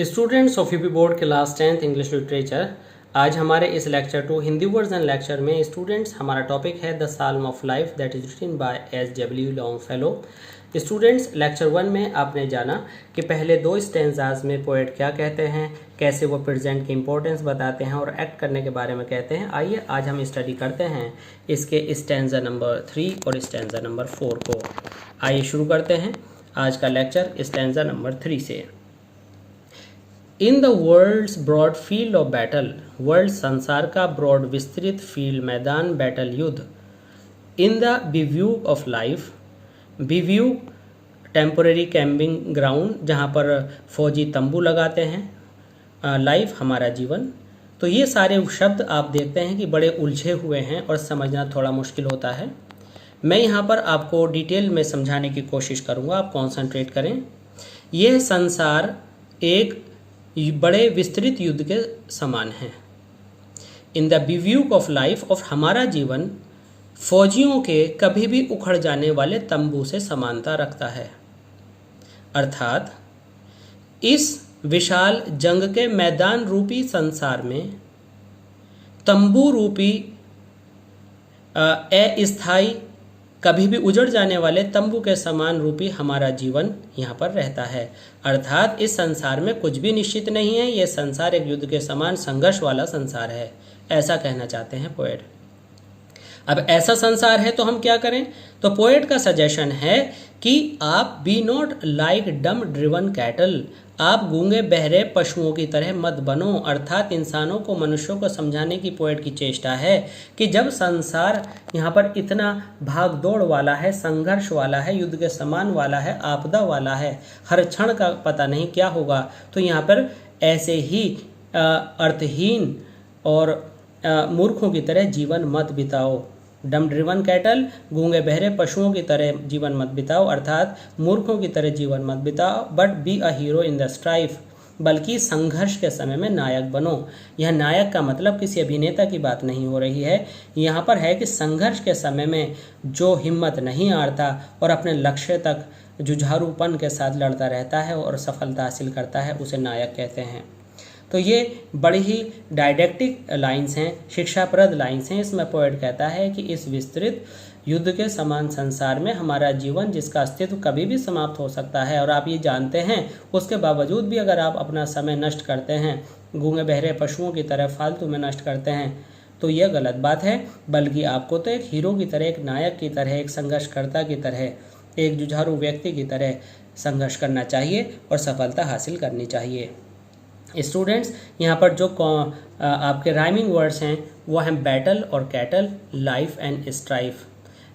Students of UP board class 10th English literature. आज हमारे इस लेक्चर 2 हिंदी वर्जन लेक्चर में स्टूडेंट्स हमारा टॉपिक है the psalm of life that is written by SW Longfellow. Students lecture 1 में आपने जाना कि पहले दो स्टेंजाज में पोएट क्या कहते हैं, कैसे वो प्रेजेंट की इंपॉर्टेंस बताते हैं और एक्ट करने के बारे में कहते हैं। आइए आज हम स्टडी करते हैं इसके स्टेंजा नंबर 3 और स्टेंजा नंबर 4 को। आइए शुरू करते हैं आज का लेक्चर स्टेंजा नंबर 3 से। In the world's broad field of battle, world संसार का ब्रॉड विस्तृत फील्ड मैदान बैटल युद्ध। In the bivouac of life, bivouac temporary camping ground जहाँ पर फौजी तंबू लगाते हैं, लाइफ हमारा जीवन। तो ये सारे शब्द आप देखते हैं कि बड़े उलझे हुए हैं और समझना थोड़ा मुश्किल होता है। मैं यहाँ पर आपको डिटेल में समझाने की कोशिश करूँगा, आप कॉन्सेंट्रेट करें। यह संसार एक बड़े विस्तृत युद्ध के समान है। In the bivouac of life, of हमारा जीवन फौजियों के कभी भी उखड़ जाने वाले तंबू से समानता रखता है। अर्थात इस विशाल जंग के मैदान रूपी संसार में तंबू रूपी अस्थायी कभी भी उजड़ जाने वाले तंबू के समान रूपी हमारा जीवन यहाँ पर रहता है। अर्थात इस संसार में कुछ भी निश्चित नहीं है, यह संसार एक युद्ध के समान संघर्ष वाला संसार है, ऐसा कहना चाहते हैं पोएट। अब ऐसा संसार है तो हम क्या करें? तो पोएट का सजेशन है कि आप be not like dumb driven cattle, आप गूंगे बहरे पशुओं की तरह मत बनो। अर्थात इंसानों को, मनुष्यों को समझाने की पोएट की चेष्टा है कि जब संसार यहाँ पर इतना भाग दौड़ वाला है, संघर्ष वाला है, युद्ध के समान वाला है, आपदा वाला है, हर क्षण का पता नहीं क्या होगा, तो यहाँ पर ऐसे ही अर्थहीन और मूर्खों की तरह जीवन मत बिताओ। डम ड्रिवन कैटल, गूंगे बहरे पशुओं की तरह जीवन मत बिताओ, अर्थात मूर्खों की तरह जीवन मत बिताओ। But be a hero in the strife, बल्कि संघर्ष के समय में नायक बनो। यह नायक का मतलब किसी अभिनेता की बात नहीं हो रही है, यहाँ पर है कि संघर्ष के समय में जो हिम्मत नहीं हारता और अपने लक्ष्य तक जुझारूपन के साथ लड़ता रहता है और सफलता हासिल करता है, उसे नायक कहते हैं। तो ये बड़ी ही डायडेक्टिक लाइंस हैं, शिक्षाप्रद लाइंस हैं। इसमें पोएट कहता है कि इस विस्तृत युद्ध के समान संसार में हमारा जीवन, जिसका अस्तित्व कभी भी समाप्त हो सकता है और आप ये जानते हैं, उसके बावजूद भी अगर आप अपना समय नष्ट करते हैं, गूंगे बहरे पशुओं की तरह फालतू में नष्ट करते हैं, तो यह गलत बात है। बल्कि आपको तो एक हीरो की तरह, एक नायक की तरह, एक संघर्षकर्ता की तरह, एक जुझारू व्यक्ति की तरह संघर्ष करना चाहिए और सफलता हासिल करनी चाहिए। स्टूडेंट्स, यहाँ पर जो आपके राइमिंग वर्ड्स हैं वो हैं बैटल और कैटल, लाइफ एंड स्ट्राइफ।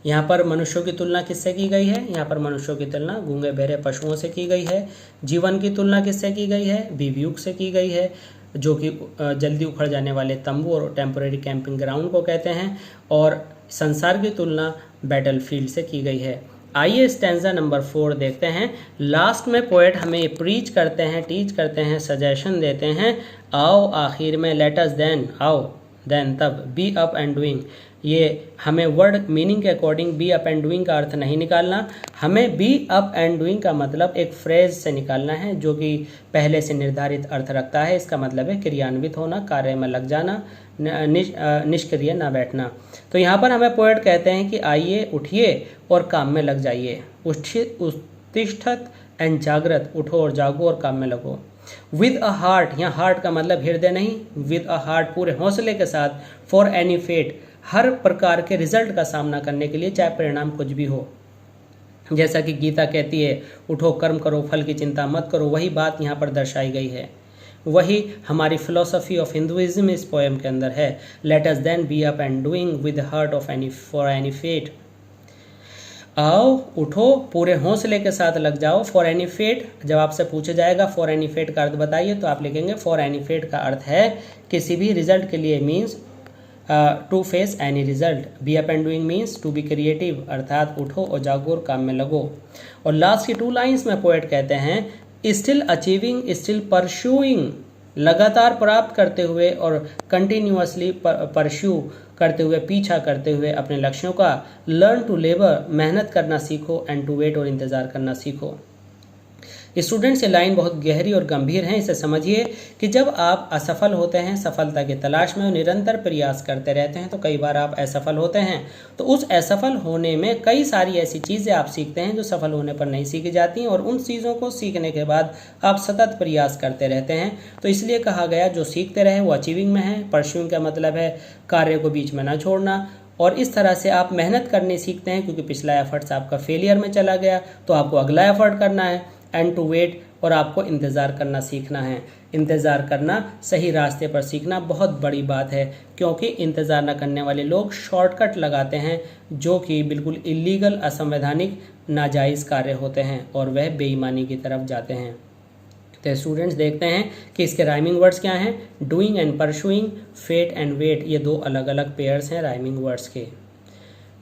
यहाँ पर मनुष्यों की तुलना किससे की गई है? यहाँ पर मनुष्यों की तुलना गूंगे बहरे पशुओं से की गई है। जीवन की तुलना किससे की गई है? बिव्यूक से की गई है, जो कि जल्दी उखड़ जाने वाले तंबू और टेम्पोरेरी कैंपिंग ग्राउंड को कहते हैं। और संसार की तुलना बैटल फील्ड से की गई है। आइए स्टेंजा नंबर 4 देखते हैं। लास्ट में पोएट हमें प्रीच करते हैं, टीच करते हैं, सजेशन देते हैं। आओ आखिर में, लेट अस देन, आओ देन तब, बी अप एंड डूइंग। ये हमें वर्ड मीनिंग के according B up and doing का अर्थ नहीं निकालना, हमें बी अप एंड डूइंग का मतलब एक फ्रेज से निकालना है जो कि पहले से निर्धारित अर्थ रखता है। इसका मतलब है क्रियान्वित होना, कार्य में लग जाना, निष्क्रिय ना बैठना। तो यहाँ पर हमें पोएट कहते हैं कि आइए, उठिए और काम में लग जाइए। उत्तिष्ठत एंड जागृत, उठो और जागो और काम में लगो। विद अ हार्ट, यहाँ हार्ट का मतलब हृदय नहीं, विद अ हार्ट, पूरे हौसले के साथ। फॉर एनी फेट, हर प्रकार के रिजल्ट का सामना करने के लिए, चाहे परिणाम कुछ भी हो। जैसा कि गीता कहती है, उठो कर्म करो, फल की चिंता मत करो, वही बात यहाँ पर दर्शाई गई है। वही हमारी फिलोसफी ऑफ हिंदुइज्म इस पोएम के अंदर है। Let us then be up and doing with heart of any for any fate. आओ, उठो, पूरे हौसले के साथ लग जाओ। फॉर एनी फेट, जब आपसे पूछा जाएगा फॉर एनी फेट का अर्थ बताइए, तो आप लिखेंगे फॉर एनी फेट का अर्थ है किसी भी रिजल्ट के लिए, means to face any result. Be up and doing means to be creative, अर्थात उठो और जागो और काम में लगो। और लास्ट की 2 लाइन्स में पोएट कहते हैं, स्टिल अचीविंग, स्टिल परस्यूइंग, लगातार प्राप्त करते हुए और कंटिन्यूअसली परस्यू करते हुए, पीछा करते हुए अपने लक्ष्यों का। लर्न टू लेबर, मेहनत करना सीखो। एंड टू वेट, और इंतज़ार करना सीखो। स्टूडेंट्स, ये लाइन बहुत गहरी और गंभीर है। इसे समझिए कि जब आप असफल होते हैं, सफलता की तलाश में और निरंतर प्रयास करते रहते हैं तो कई बार आप असफल होते हैं। तो उस असफल होने में कई सारी ऐसी चीज़ें आप सीखते हैं जो सफल होने पर नहीं सीखी जाती हैं, और उन चीज़ों को सीखने के बाद आप सतत प्रयास करते रहते हैं। तो इसलिए कहा गया जो सीखते रहे वो अचीविंग में है। परस्यूइंग का मतलब है कार्य को बीच में ना छोड़ना, और इस तरह से आप मेहनत करनी सीखते हैं, क्योंकि पिछला एफर्ट्स आपका फेलियर में चला गया तो आपको अगला एफर्ट करना है। एंड टू वेट, और आपको इंतज़ार करना सीखना है। इंतज़ार करना, सही रास्ते पर सीखना बहुत बड़ी बात है, क्योंकि इंतज़ार न करने वाले लोग शॉर्टकट लगाते हैं जो कि बिल्कुल इलीगल, असंवैधानिक, नाजायज़ कार्य होते हैं और वह बेईमानी की तरफ जाते हैं। तो स्टूडेंट्स देखते हैं कि इसके राइमिंग वर्ड्स क्या हैं। Doing and pursuing, fate and wait, ये दो अलग अलग पेयर्स हैं राइमिंग वर्ड्स के।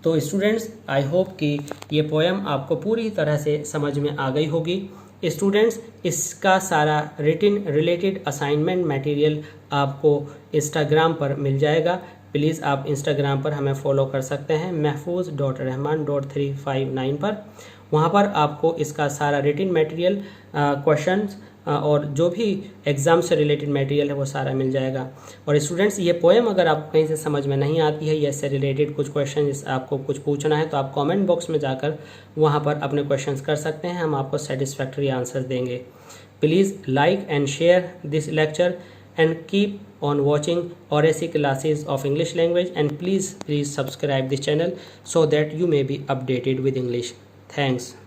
तो स्टूडेंट्स, आई होप कि ये पोएम आपको पूरी तरह से समझ में आ गई होगी। स्टूडेंट्स, इसका सारा रिटिन रिलेटेड असाइनमेंट मटेरियल आपको इंस्टाग्राम पर मिल जाएगा। प्लीज़ आप इंस्टाग्राम पर हमें फॉलो कर सकते हैं महफूज.रहमान.359 पर। वहाँ पर आपको इसका सारा रिटिन मटेरियल, क्वेश्चंस और जो भी एग्ज़ाम से रिलेटेड मटेरियल है वो सारा मिल जाएगा। और स्टूडेंट्स, ये पोएम अगर आपको कहीं से समझ में नहीं आती है या इससे रिलेटेड कुछ क्वेश्चन आपको कुछ पूछना है तो आप कमेंट बॉक्स में जाकर वहाँ पर अपने क्वेश्चंस कर सकते हैं, हम आपको सेटिस्फैक्ट्री आंसर देंगे। Please like and share this lecture and keep on watching RSC classes of English language, and please subscribe this channel so that you may be updated with English. Thanks.